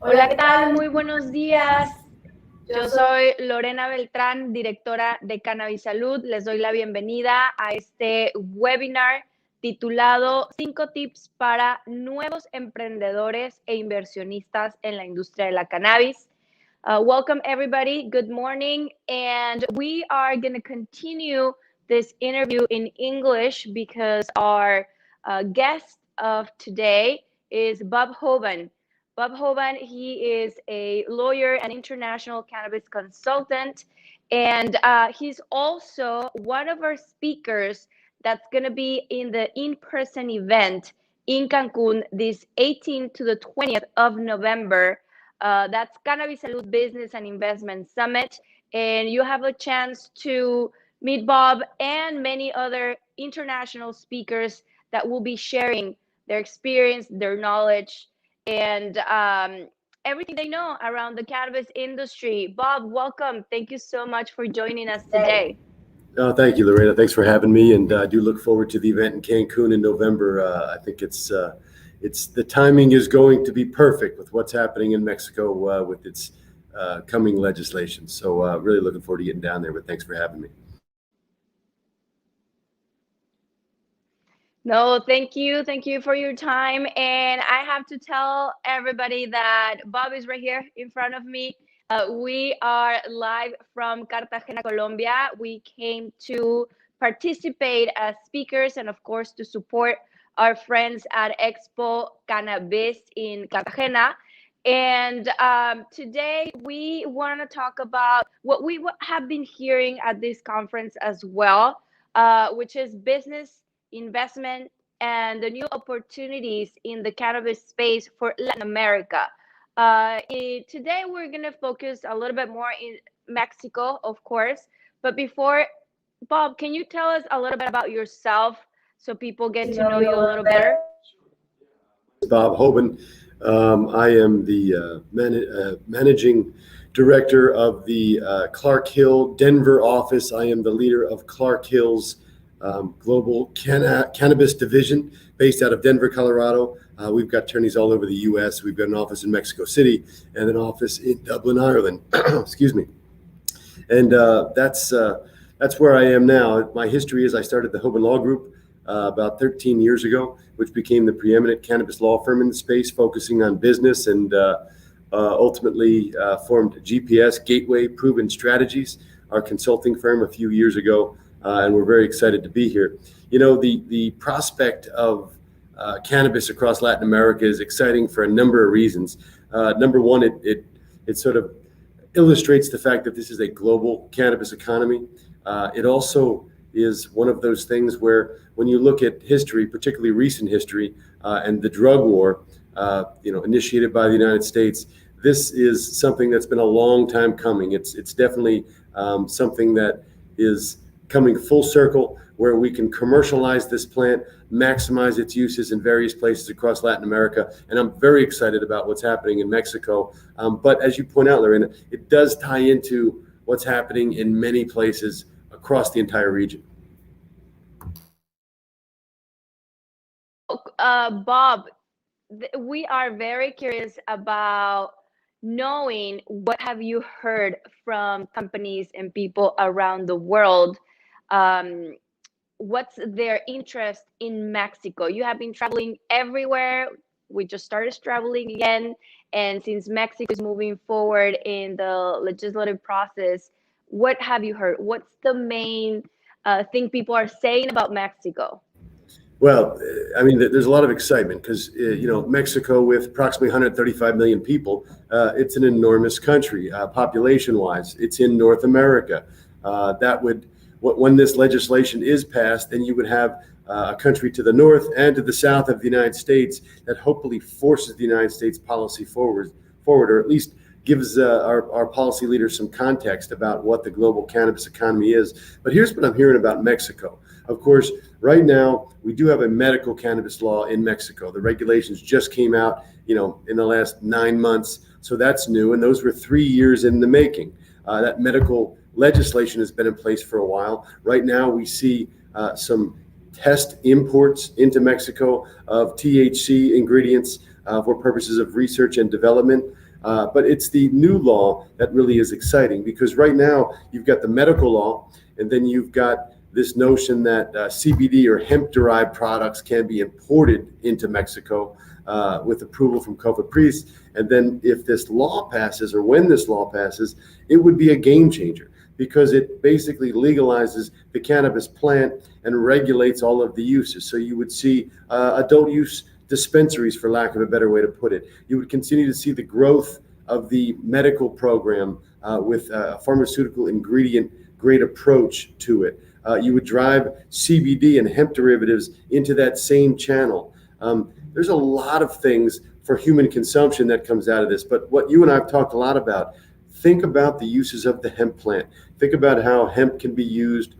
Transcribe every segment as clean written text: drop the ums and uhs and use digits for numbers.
Hola, ¿qué tal? Muy buenos días. Yo soy Lorena Beltrán, directora de Cannabis Salud. Les doy la bienvenida a este webinar titulado 5 tips para nuevos emprendedores e inversionistas en la industria de la cannabis. Welcome, everybody. Good morning. And we are going to continue this interview in English because our guest of today is Bob Hoban. Bob Hoban, he is a lawyer and international cannabis consultant, and he's also one of our speakers that's going to be in the in-person event in Cancun this 18th to the 20th of November. That's Cannabis Salud Business and Investment Summit, and you have a chance to meet Bob and many other international speakers that will be sharing their experience, their knowledge, and everything they know around the cannabis industry. Bob, welcome. Thank you so much for joining us today. Thank you, Lorena. Thanks for having me, and I do look forward to the event in Cancun in November. I think it's the timing is going to be perfect with what's happening in Mexico with its coming legislation. So really looking forward to getting down there, but thanks for having me. No, thank you. Thank you for your time. And I have to tell everybody that Bob is right here in front of me. We are live from Cartagena, Colombia. We came to participate as speakers and, of course, to support our friends at Expo CannaBiz in Cartagena. And today we want to talk about what we have been hearing at this conference as well, which is business, investment, and the new opportunities in the cannabis space for Latin America. Today, we're going to focus a little bit more in Mexico, of course. But before, Bob, can you tell us a little bit about yourself so people get to know you a little better? Bob Hoban. I am the managing director of the Clark Hill Denver office. I am the leader of Clark Hill's global cannabis division based out of Denver, Colorado. We've got attorneys all over the U.S. We've got an office in Mexico City and an office in Dublin, Ireland. Excuse me. And that's where I am now. My history is I started the Hoban Law Group about 13 years ago, which became the preeminent cannabis law firm in the space, focusing on business, and ultimately formed GPS, Gateway Proven Strategies, our consulting firm a few years ago. And we're very excited to be here. You know, the prospect of cannabis across Latin America is exciting for a number of reasons. Number one, it sort of illustrates the fact that this is a global cannabis economy. It also is one of those things where when you look at history, particularly recent history, and the drug war, initiated by the United States, this is something that's been a long time coming. It's definitely something that is coming full circle, where we can commercialize this plant, maximize its uses in various places across Latin America. And I'm very excited about what's happening in Mexico. But as you point out, Lorena, it does tie into what's happening in many places across the entire region. Bob, we are very curious about knowing what have you heard from companies and people around the world. What's their interest in Mexico? You have been traveling everywhere. We just started traveling again. And since Mexico is moving forward in the legislative process, what have you heard? What's the main thing people are saying about Mexico? Well, I mean, there's a lot of excitement because, Mexico, with approximately 135 million people, it's an enormous country, population-wise. It's in North America. When this legislation is passed, then you would have a country to the north and to the south of the United States that hopefully forces the United States policy forward, or at least gives our policy leaders some context about what the global cannabis economy is. But here's what I'm hearing about Mexico. Of course, right now, we do have a medical cannabis law in Mexico. The regulations just came out, in the last 9 months. So that's new. And those were 3 years in the making. That medical legislation has been in place for a while. Right now, we see some test imports into Mexico of THC ingredients for purposes of research and development. But it's the new law that really is exciting, because right now you've got the medical law, and then you've got this notion that CBD or hemp-derived products can be imported into Mexico with approval from COFEPRIS. And then if this law passes, or when this law passes, it would be a game changer, because it basically legalizes the cannabis plant and regulates all of the uses. So you would see adult use dispensaries, for lack of a better way to put it. You would continue to see the growth of the medical program with a pharmaceutical ingredient grade approach to it. You would drive CBD and hemp derivatives into that same channel. There's a lot of things for human consumption that comes out of this. But what you and I have talked a lot about, think about the uses of the hemp plant. Think about how hemp can be used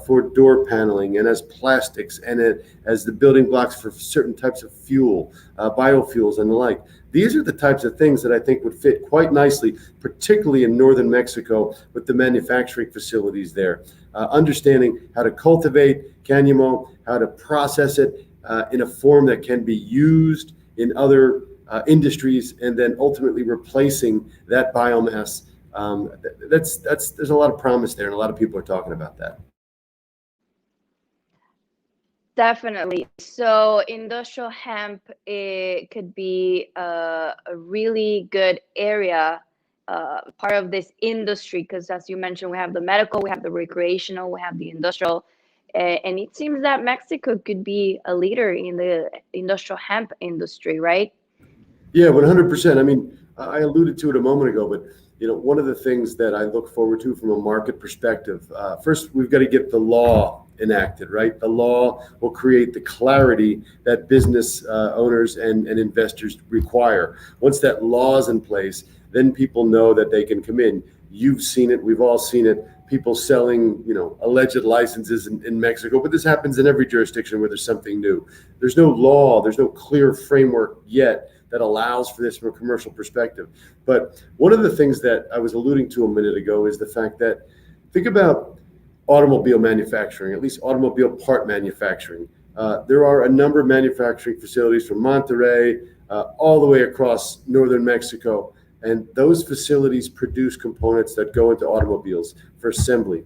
for door paneling and as plastics and as the building blocks for certain types of fuel, biofuels and the like. These are the types of things that I think would fit quite nicely, particularly in northern Mexico with the manufacturing facilities there. Understanding how to cultivate cáñamo, how to process it in a form that can be used in other industries, and then ultimately replacing that biomass. There's a lot of promise there, and a lot of people are talking about that. Definitely. So industrial hemp, it could be a really good area, part of this industry, because as you mentioned, we have the medical, we have the recreational, we have the industrial, and it seems that Mexico could be a leader in the industrial hemp industry, right? Yeah, 100%. I mean, I alluded to it a moment ago, but one of the things that I look forward to from a market perspective, first we've got to get the law enacted, right? The law will create the clarity that business owners and investors require. Once that law is in place, then people know that they can come in. You've seen it, we've all seen it. People selling, alleged licenses in Mexico, but this happens in every jurisdiction where there's something new. There's no law, there's no clear framework yet that allows for this from a commercial perspective. But one of the things that I was alluding to a minute ago is the fact that, think about automobile manufacturing, at least automobile part manufacturing. There are a number of manufacturing facilities from Monterrey all the way across northern Mexico, and those facilities produce components that go into automobiles for assembly.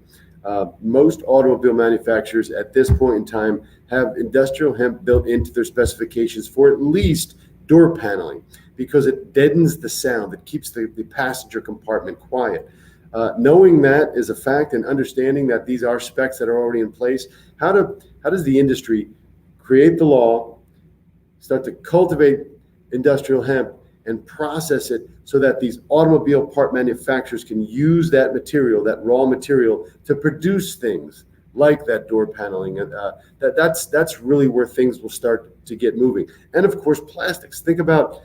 Most automobile manufacturers at this point in time have industrial hemp built into their specifications for at least door paneling, because it deadens the sound, it keeps the passenger compartment quiet. Knowing that is a fact, and understanding that these are specs that are already in place, how does the industry create the law, start to cultivate industrial hemp, and process it so that these automobile part manufacturers can use that material, that raw material, to produce things like that door paneling, and that's really where things will start to get moving. And of course, plastics. Think about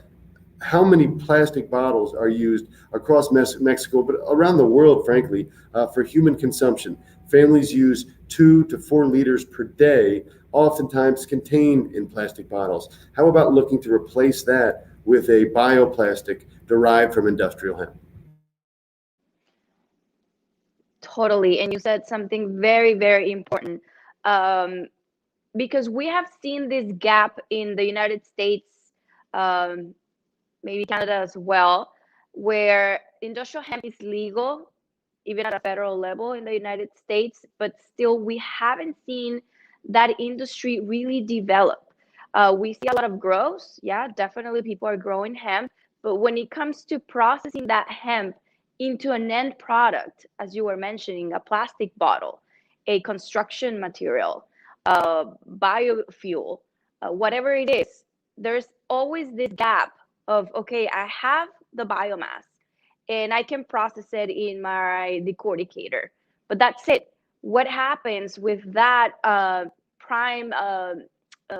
how many plastic bottles are used across Mexico, but around the world, frankly, for human consumption. Families use 2 to 4 liters per day, oftentimes contained in plastic bottles. How about looking to replace that with a bioplastic derived from industrial hemp? Totally. And you said something very, very important, because we have seen this gap in the United States, maybe Canada as well, where industrial hemp is legal, even at a federal level in the United States, but still we haven't seen that industry really develop. We see a lot of growth. Yeah, definitely people are growing hemp, but when it comes to processing that hemp into an end product, as you were mentioning, a plastic bottle, a construction material, biofuel, whatever it is, there's always this gap of, okay, I have the biomass and I can process it in my decorticator, but that's it. What happens with that prime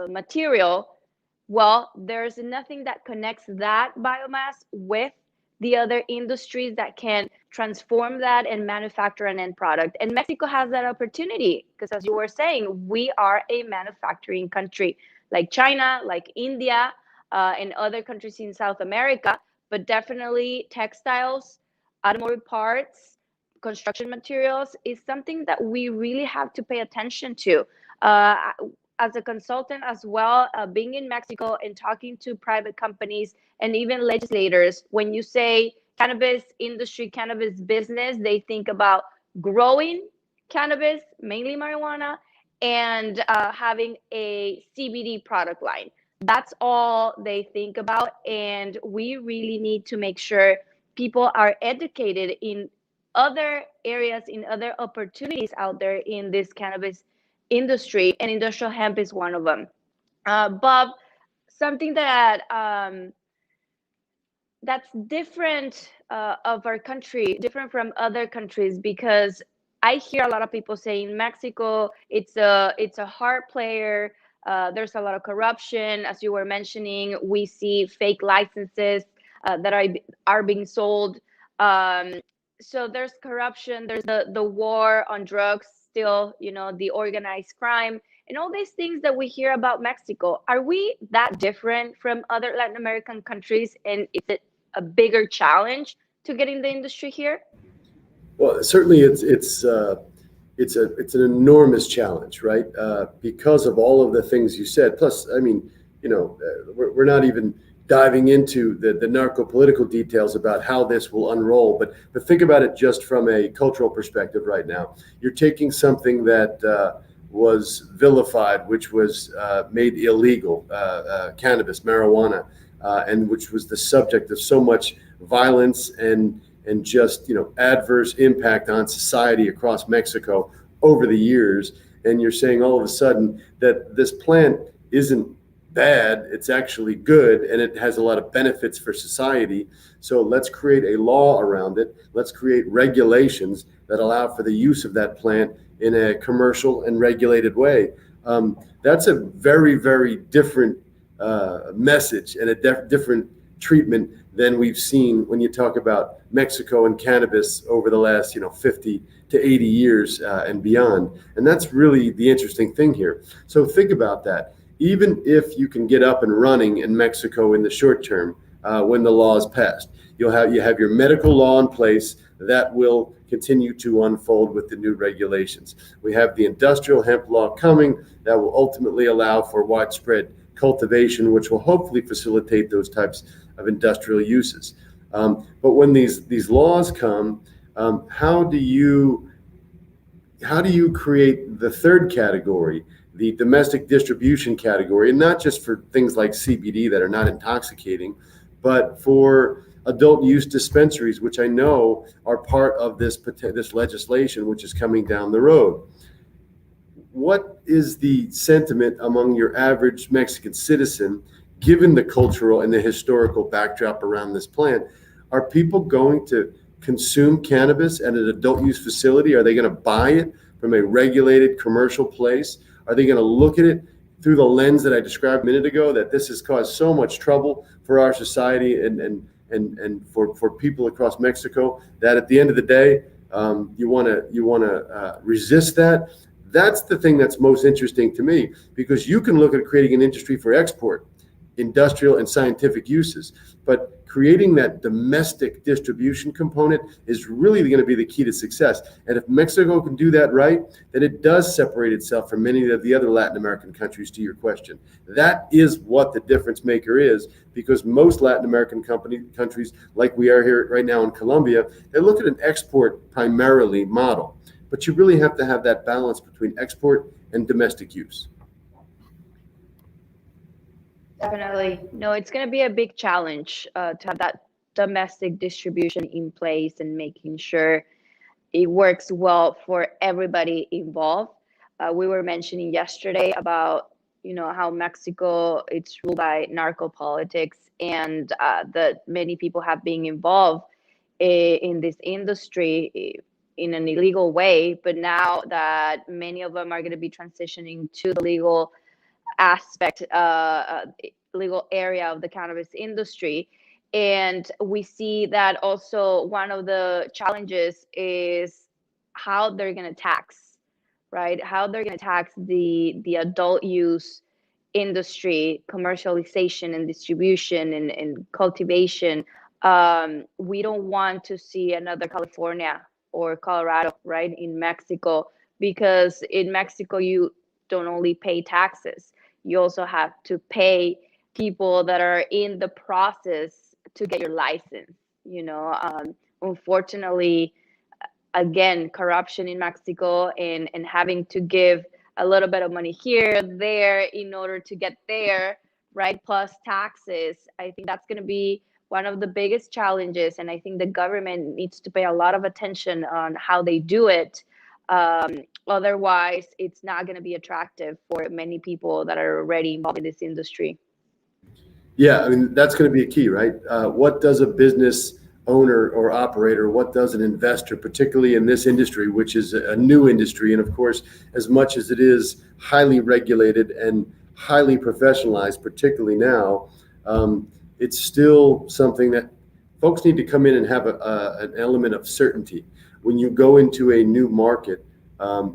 material? Well, there's nothing that connects that biomass with the other industries that can transform that and manufacture an end product. And Mexico has that opportunity because, as you were saying, we are a manufacturing country, like China, like India, and other countries in South America, but definitely textiles, automotive parts, construction materials is something that we really have to pay attention to. as a consultant as well, being in Mexico and talking to private companies and even legislators, when you say cannabis industry, cannabis business, they think about growing cannabis, mainly marijuana, and having a CBD product line. That's all they think about. And we really need to make sure people are educated in other areas, in other opportunities out there in this cannabis industry, and industrial hemp is one of them. Bob, something that that's different of our country, different from other countries, because I hear a lot of people saying Mexico, it's a hard player. There's a lot of corruption, as you were mentioning. We see fake licenses that are being sold. So there's corruption. There's the war on drugs. Still, the organized crime and all these things that we hear about Mexico. Are we that different from other Latin American countries? And is it a bigger challenge to get in the industry here? Well, certainly it's an enormous challenge, right? Because of all of the things you said. Plus, I mean, we're not even diving into the narco-political details about how this will unroll. But think about it just from a cultural perspective right now. You're taking something that was vilified, which was made illegal, cannabis, marijuana, and which was the subject of so much violence and just adverse impact on society across Mexico over the years. And you're saying all of a sudden that this plant isn't bad, it's actually good, and it has a lot of benefits for society. So let's create a law around it. Let's create regulations that allow for the use of that plant in a commercial and regulated way. That's a very, very different message and a different treatment than we've seen when you talk about Mexico and cannabis over the last 50 to 80 years and beyond. And that's really the interesting thing here. So think about that. Even if you can get up and running in Mexico in the short term, when the law is passed, you have your medical law in place that will continue to unfold with the new regulations. We have the industrial hemp law coming that will ultimately allow for widespread cultivation, which will hopefully facilitate those types of industrial uses. But when these laws come, how do you create the third category, the domestic distribution category, and not just for things like CBD that are not intoxicating, but for adult use dispensaries, which I know are part of this legislation, which is coming down the road. What is the sentiment among your average Mexican citizen, given the cultural and the historical backdrop around this plant? Are people going to consume cannabis at an adult use facility? Are they going to buy it from a regulated commercial place? Are they going to look at it through the lens that I described a minute ago, that this has caused so much trouble for our society and for people across Mexico, that at the end of the day, you want to resist that? That's the thing that's most interesting to me, because you can look at creating an industry for export, industrial and scientific uses, but creating that domestic distribution component is really going to be the key to success. And if Mexico can do that right, then it does separate itself from many of the other Latin American countries, to your question. That is what the difference maker is, because most Latin American countries, like we are here right now in Colombia, they look at an export primarily model. But you really have to have that balance between export and domestic use. Definitely. No, it's going to be a big challenge to have that domestic distribution in place and making sure it works well for everybody involved. We were mentioning yesterday about, how Mexico, it's ruled by narco politics, and that many people have been involved in this industry in an illegal way. But now that many of them are going to be transitioning to the legal aspect, legal area of the cannabis industry. And we see that also one of the challenges is how they're going to tax, right? How they're going to tax the adult use industry, commercialization and distribution and cultivation. We don't want to see another California or Colorado, right, in Mexico, because in Mexico, don't only pay taxes, you also have to pay people that are in the process to get your license. Unfortunately, again, corruption in Mexico and having to give a little bit of money here, there in order to get there, right? Plus taxes. I think that's going to be one of the biggest challenges. And I think the government needs to pay a lot of attention on how they do it. Otherwise, it's not going to be attractive for many people that are already involved in this industry. Yeah, I mean, that's going to be a key, right? What does a business owner or operator, what does an investor, particularly in this industry, which is a new industry, and of course, as much as it is highly regulated and highly professionalized, particularly now, it's still something that folks need to come in and have an element of certainty. When you go into a new market,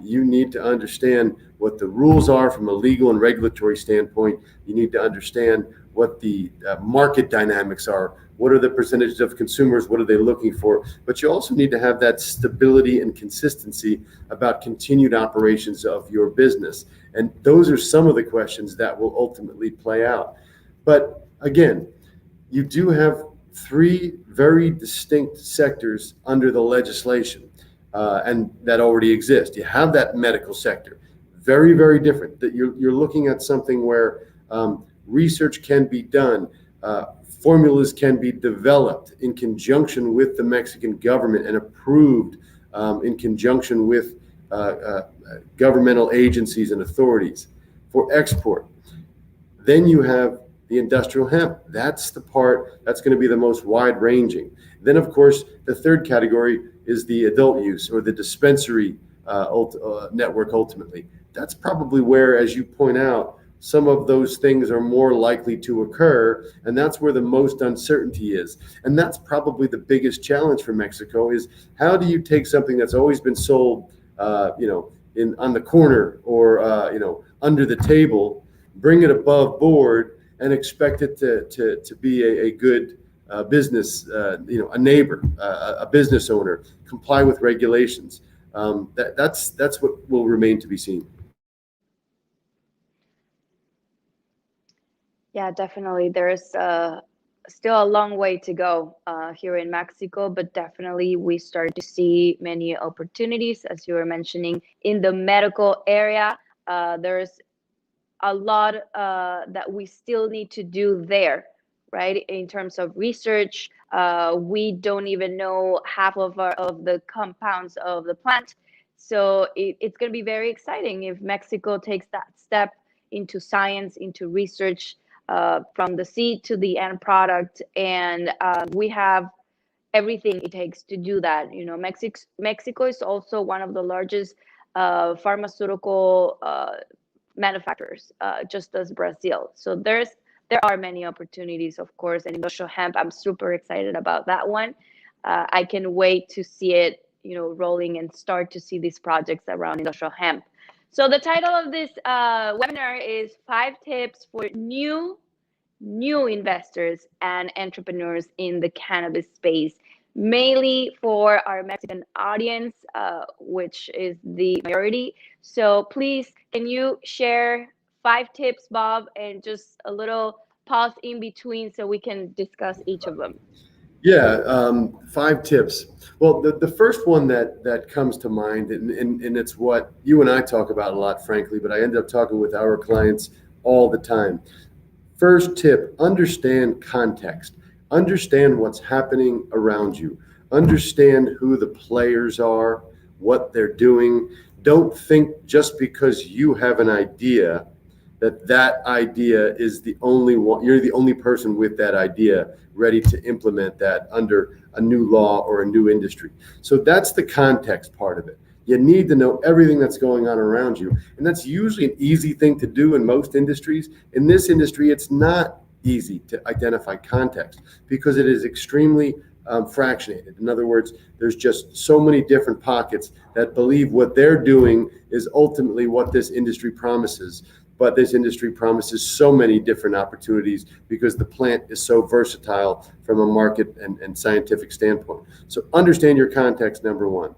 you need to understand what the rules are from a legal and regulatory standpoint. You need to understand what the market dynamics are. What are the percentages of consumers? What are they looking for? But you also need to have that stability and consistency about continued operations of your business. And those are some of the questions that will ultimately play out. But again, you do have three very distinct sectors under the legislation, and that already exist. You have that medical sector, very, very different. That you're looking at something where research can be done, formulas can be developed in conjunction with the Mexican government and approved in conjunction with governmental agencies and authorities for export. Then you have the industrial hemp. That's the part that's going to be the most wide ranging. Then, of course, the third category is the adult use or the dispensary network ultimately. That's probably where, as you point out, some of those things are more likely to occur, and that's where the most uncertainty is. And that's probably the biggest challenge for Mexico is how do you take something that's always been sold, on the corner or, under the table, bring it above board and expect it to be a good business, a neighbor, a business owner, comply with regulations. That's what will remain to be seen. Yeah, definitely. There's still a long way to go here in Mexico, but definitely we started to see many opportunities, as you were mentioning, in the medical area. There's a lot that we still need to do there, right? In terms of research, we don't even know half of the compounds of the plant. So it's going to be very exciting if Mexico takes that step into science, into research, from the seed to the end product, and we have everything it takes to do that. Mexico is also one of the largest pharmaceutical manufacturers, just as Brazil. So there are many opportunities, of course, and industrial hemp. I'm super excited about that one. I can wait to see it, rolling and start to see these projects around industrial hemp. So the title of this webinar is 5 tips for new investors and entrepreneurs in the cannabis space, mainly for our Mexican audience, which is the majority. So please, can you share 5 tips, Bob, and just a little pause in between so we can discuss each of them? Yeah, 5 tips. Well, the first one that comes to mind, and it's what you and I talk about a lot, frankly, but I end up talking with our clients all the time. First tip, understand context. Understand what's happening around you. Understand who the players are, what they're doing. Don't think just because you have an idea that idea is the only one, you're the only person with that idea ready to implement that under a new law or a new industry. So that's the context part of it. You need to know everything that's going on around you. And that's usually an easy thing to do in most industries. In this industry, it's not easy to identify context because it is extremely fractionated. In other words, there's just so many different pockets that believe what they're doing is ultimately what this industry promises. But this industry promises so many different opportunities because the plant is so versatile from a market and scientific standpoint. So understand your context, number one.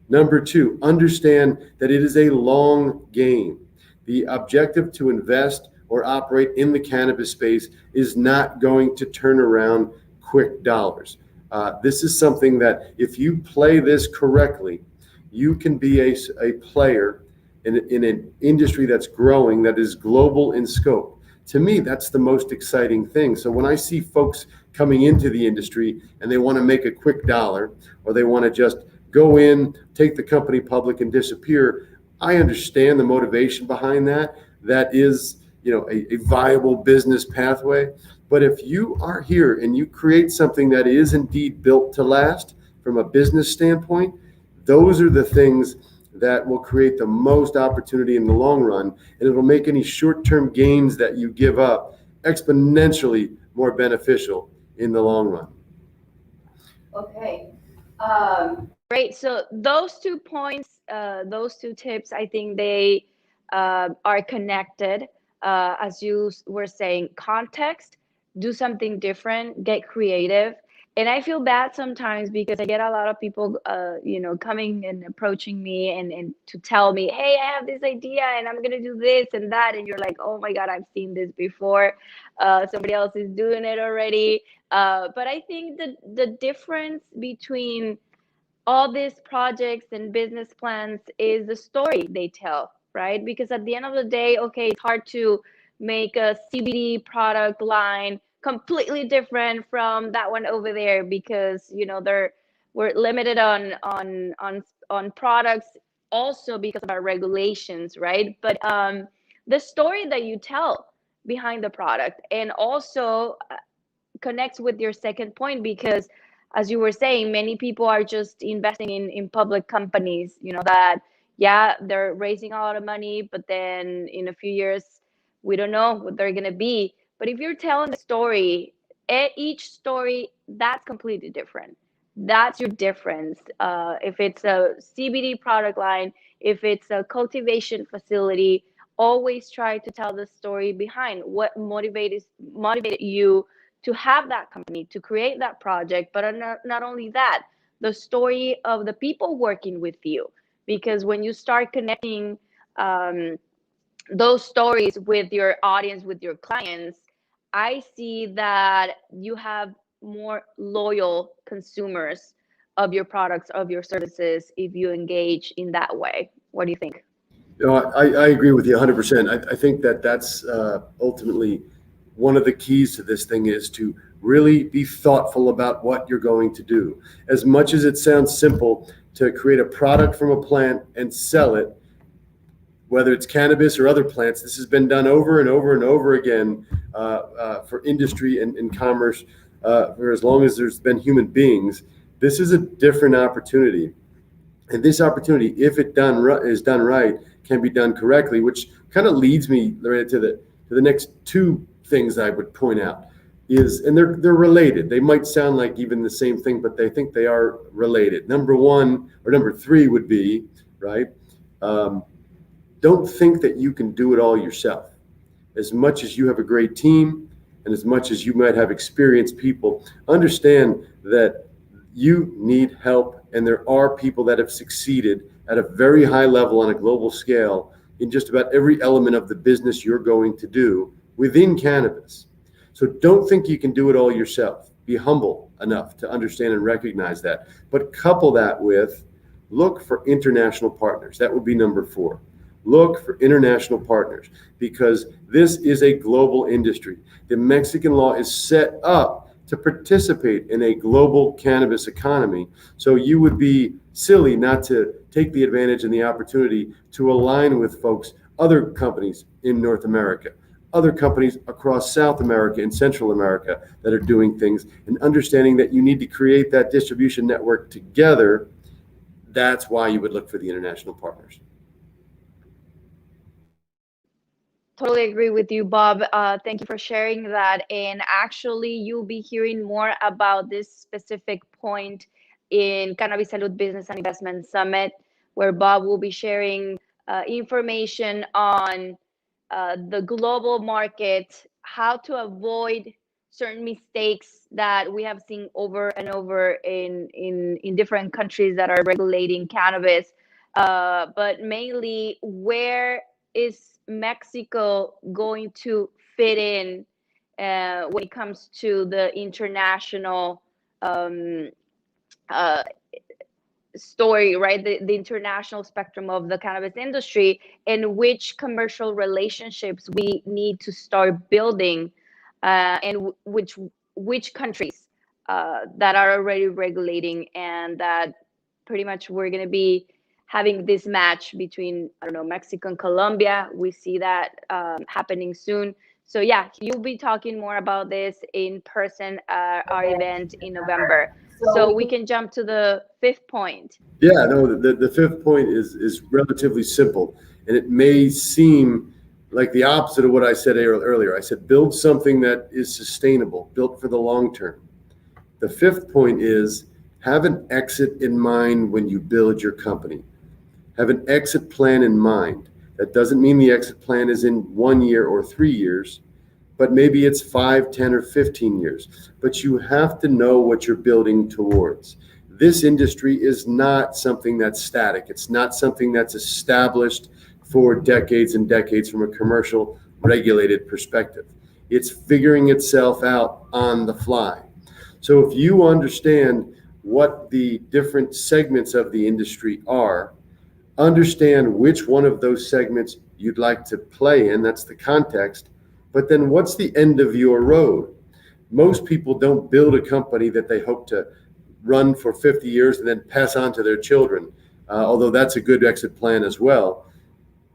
Number two, understand that it is a long game. The objective to invest or operate in the cannabis space is not going to turn around quick dollars. This is something that if you play this correctly, you can be a player in an industry that's growing, that is global in scope. To me, that's the most exciting thing. So when I see folks coming into the industry and they want to make a quick dollar, or they want to just go in, take the company public and disappear, I understand the motivation behind that. That is, a viable business pathway. But if you are here and you create something that is indeed built to last from a business standpoint, those are the things that will create the most opportunity in the long run, and it'll make any short-term gains that you give up exponentially more beneficial in the long run. Okay. Great. So those 2 points, those 2 tips, I think they are connected. As you were saying, context, do something different, get creative. And I feel bad sometimes because I get a lot of people, coming and approaching me and to tell me, hey, I have this idea and I'm going to do this and that. And you're like, oh my God, I've seen this before. Somebody else is doing it already. But I think the difference between all these projects and business plans is the story they tell, right? Because at the end of the day, okay, it's hard to make a CBD product line completely different from that one over there because we're limited on products also because of our regulations, right? But the story that you tell behind the product and also connects with your second point because as you were saying, many people are just investing in public companies, that, yeah, they're raising a lot of money, but then in a few years, we don't know what they're going to be. But if you're telling the story, each story, that's completely different. That's your difference. If it's a CBD product line, if it's a cultivation facility, always try to tell the story behind what motivated you to have that company, to create that project, but not only that, the story of the people working with you. Because when you start connecting those stories with your audience, with your clients, I see that you have more loyal consumers of your products, of your services, if you engage in that way. What do you think? I agree with you 100%. I think that's ultimately one of the keys to this thing is to really be thoughtful about what you're going to do. As much as it sounds simple to create a product from a plant and sell it, whether it's cannabis or other plants, this has been done over and over and over again for industry and commerce for as long as there's been human beings. This is a different opportunity. And this opportunity, if it is done right, can be done correctly, which kind of leads me, Lorena, to the next 2 things I would point out and they're related. They might sound like even the same thing, but I think they are related. Number 3 would be, right? Don't think that you can do it all yourself. As much as you have a great team and as much as you might have experienced people, understand that you need help, and there are people that have succeeded at a very high level on a global scale in just about every element of the business you're going to do within cannabis. So don't think you can do it all yourself. Be humble enough to understand and recognize that. But couple that with look for international partners. That would be number 4. Look for international partners because this is a global industry. The Mexican law is set up to participate in a global cannabis economy. So you would be silly not to take the advantage and the opportunity to align with folks, other companies in North America, other companies across South America and Central America that are doing things, and understanding that you need to create that distribution network together. That's why you would look for the international partners. Totally agree with you, Bob. Thank you for sharing that. And actually, you'll be hearing more about this specific point in Cannabis Salud Business and Investment Summit, where Bob will be sharing information on the global market, how to avoid certain mistakes that we have seen over and over in different countries that are regulating cannabis, but mainly where is Mexico going to fit in when it comes to the international uh, story, right? The international spectrum of the cannabis industry, and which commercial relationships we need to start building, and which countries that are already regulating, and that pretty much we're going to be having this match between, I don't know, Mexico and Colombia. We see that happening soon. So yeah, you'll be talking more about this in person at our event in November. So we can jump to the fifth point. Yeah, no, the fifth point is relatively simple, and it may seem like the opposite of what I said earlier. I said build something that is sustainable, built for the long term. The fifth point is have an exit in mind when you build your company. Have an exit plan in mind. That doesn't mean the exit plan is in 1 year or 3 years, but maybe it's 5, 10, or 15 years. But you have to know what you're building towards. This industry is not something that's static. It's not something that's established for decades and decades from a commercial regulated perspective. It's figuring itself out on the fly. So if you understand what the different segments of the industry are, understand which one of those segments you'd like to play in, that's the context, but then what's the end of your road? Most people don't build a company that they hope to run for 50 years and then pass on to their children, although that's a good exit plan as well.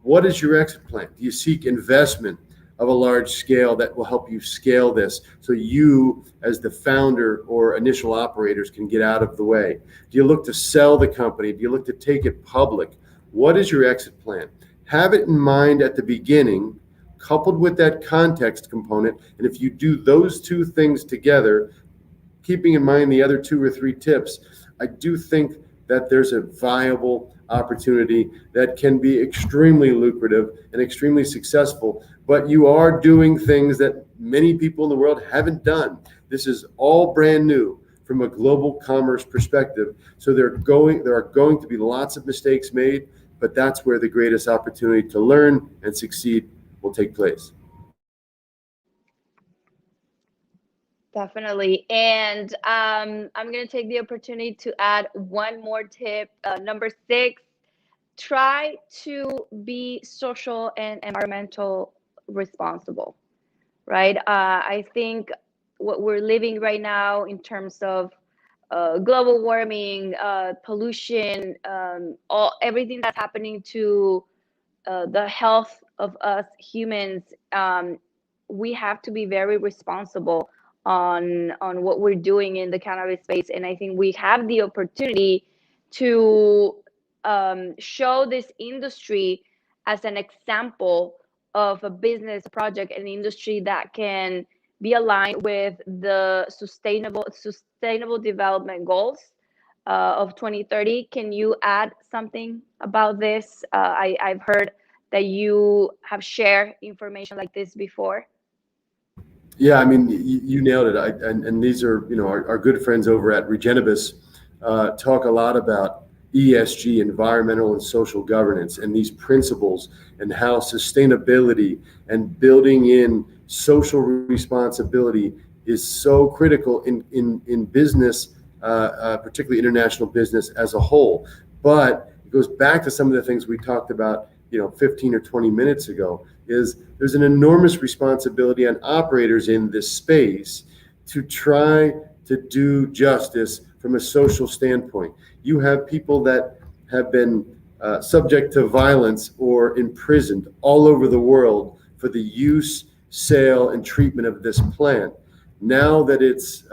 What is your exit plan? Do you seek investment of a large scale that will help you scale this so you as the founder or initial operators can get out of the way? Do you look to sell the company? Do you look to take it public? What is your exit plan? Have it in mind at the beginning, coupled with that context component. And if you do those two things together, keeping in mind the other 2 or 3 tips, I do think that there's a viable opportunity that can be extremely lucrative and extremely successful, but you are doing things that many people in the world haven't done. This is all brand new from a global commerce perspective. So there are going to be lots of mistakes made, but that's where the greatest opportunity to learn and succeed will take place. Definitely. And I'm going to take the opportunity to add one more tip. Number 6, try to be social and environmental responsible, right? I think what we're living right now in terms of global warming, pollution, everything that's happening to the health of us humans, we have to be very responsible on what we're doing in the cannabis space. And I think we have the opportunity to show this industry as an example of a business project, an industry that can be aligned with the sustainable development goals of 2030. Can you add something about this? I've heard that you have shared information like this before. Yeah, I mean, you nailed it. And these are, our good friends over at Regenibus talk a lot about ESG, environmental and social governance, and these principles, and how sustainability and building in social responsibility is so critical in business, particularly international business as a whole. But it goes back to some of the things we talked about 15 or 20 minutes ago, is there's an enormous responsibility on operators in this space to try to do justice from a social standpoint. You have people that have been subject to violence or imprisoned all over the world for the use, sale, and treatment of this plant. Now that it's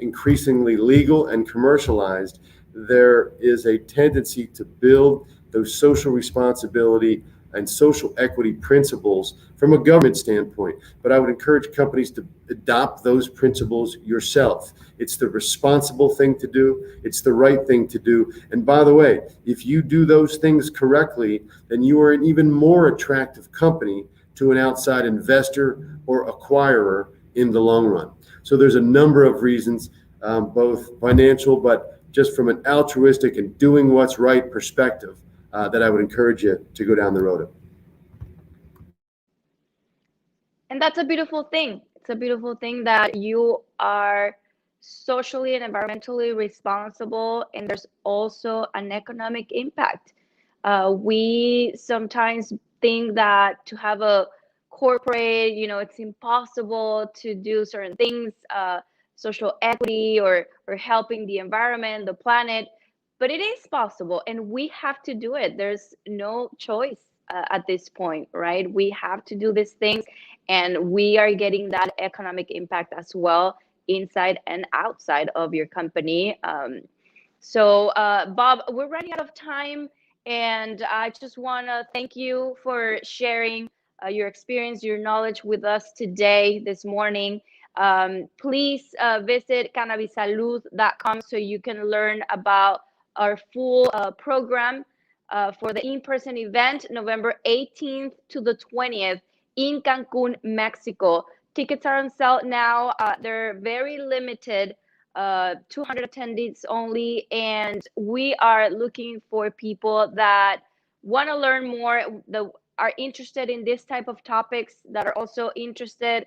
increasingly legal and commercialized, there is a tendency to build those social responsibility and social equity principles from a government standpoint. But I would encourage companies to adopt those principles yourself. It's the responsible thing to do. It's the right thing to do. And by the way, if you do those things correctly, then you are an even more attractive company to an outside investor or acquirer in the long run. So there's a number of reasons, both financial, but just from an altruistic and doing what's right perspective, that I would encourage you to go down the road of. And that's a beautiful thing. It's a beautiful thing that you are socially and environmentally responsible, and there's also an economic impact. We sometimes think that to have a corporate, it's impossible to do certain things, social equity or helping the environment, the planet, but it is possible, and we have to do it. There's no choice at this point, right? We have to do these things, and we are getting that economic impact as well inside and outside of your company. So Bob, we're running out of time, and I just want to thank you for sharing your experience, your knowledge with us today, this morning. Please visit cannabisalud.com so you can learn about our full program for the in-person event, November 18th to the 20th in Cancun, Mexico. Tickets are on sale now. They're very limited, 200 attendees only, and we are looking for people that want to learn more, that are interested in this type of topics, that are also interested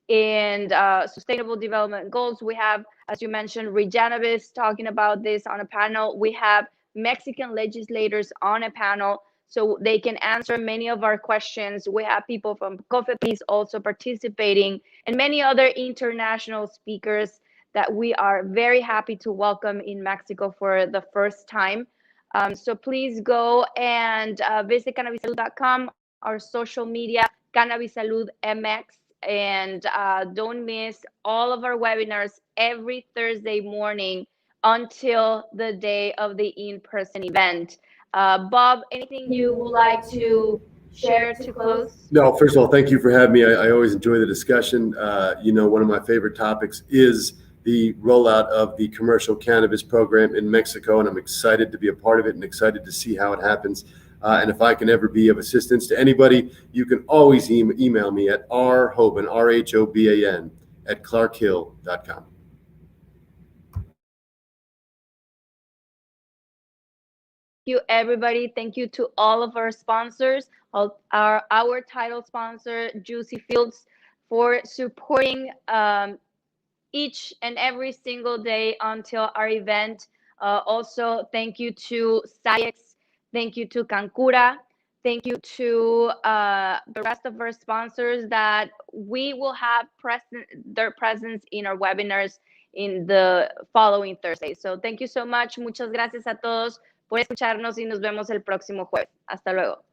in sustainable development goals. We have, as you mentioned, Regenevis talking about this on a panel. We have Mexican legislators on a panel, so they can answer many of our questions. We have people from COFEPRIS also participating, and many other international speakers that we are very happy to welcome in Mexico for the first time. So please go and visit cannabisalud.com, our social media, cannabisaludmx, and don't miss all of our webinars every Thursday morning until the day of the in-person event. Bob, anything you would like to share to close? No, first of all, thank you for having me. I always enjoy the discussion. One of my favorite topics is the rollout of the commercial cannabis program in Mexico, and I'm excited to be a part of it and excited to see how it happens. And if I can ever be of assistance to anybody, you can always email me at rhoban, RHOBAN, at clarkhill.com. Thank you, everybody. Thank you to all of our sponsors, our title sponsor, Juicy Fields, for supporting each and every single day until our event. Also, thank you to SciEx, thank you to Cancura, thank you to the rest of our sponsors that we will have their presence in our webinars in the following Thursday. So thank you so much. Muchas gracias a todos por escucharnos y nos vemos el próximo jueves. Hasta luego.